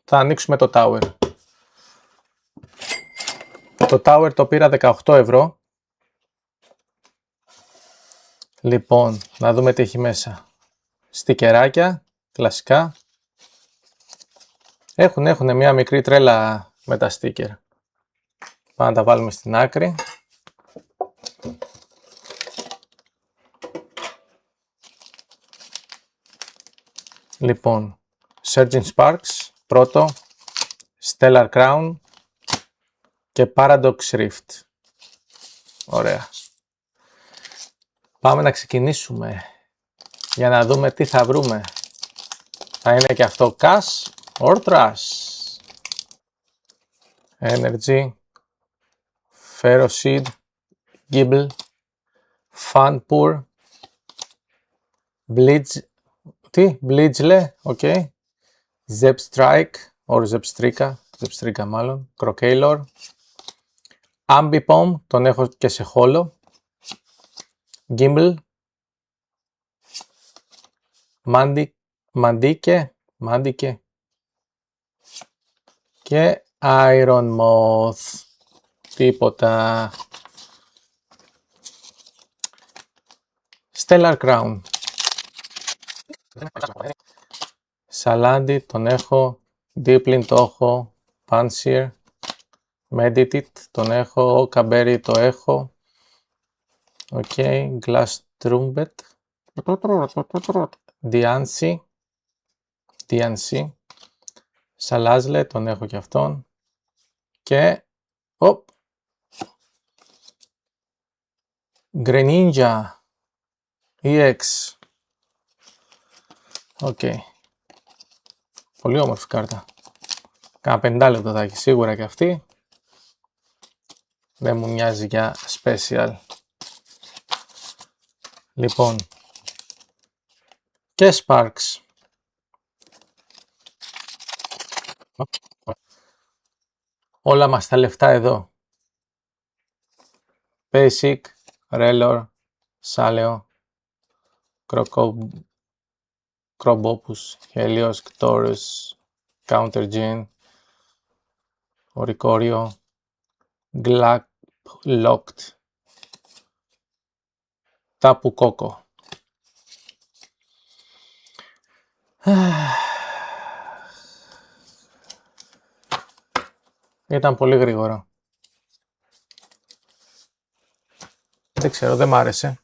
θα ανοίξουμε το Tower. Το Tower το πήρα 18 ευρώ. Λοιπόν, να δούμε τι έχει μέσα. Στικεράκια, κλασικά. Έχουν μια μικρή τρέλα με τα στίκερ. Πάμε να τα βάλουμε στην άκρη. Λοιπόν, Surging Sparks, πρώτο, Stellar Crown και Paradox Rift. Ωραία. Πάμε να ξεκινήσουμε για να δούμε τι θα βρούμε. Θα είναι και αυτό Cash or Trash. Energy, Ferroseed, Gibble, Funpour, Bleedle, ok, Zebstrike or Zebstrika μάλλον, Crocaylor, Ambipom, τον έχω και σε χόλο, Gimbal, Mandike και Iron Moth. Τίποτα. Stellar Crown. Σαλάντι τον έχω, Dipplin το έχω, Pansier, Meditate τον έχω, Caberry το έχω, ok, Glass Trumpet, Diancie, Salazle τον έχω και αυτόν και Greninja EX. Ok. Πολύ όμορφη κάρτα. Κάνα 50 λεπτό θα έχει σίγουρα και αυτή. Δεν μου μοιάζει για special. Λοιπόν. Και Sparks. Όλα μας τα λεφτά εδώ. Basic, Relor, Saleo, Crobopus, Helios, Taurus, Counter Gene, Oricorio, Locked, Tapu Koko. Ήταν πολύ γρήγορο. Δεν ξέρω, δεν μ' άρεσε.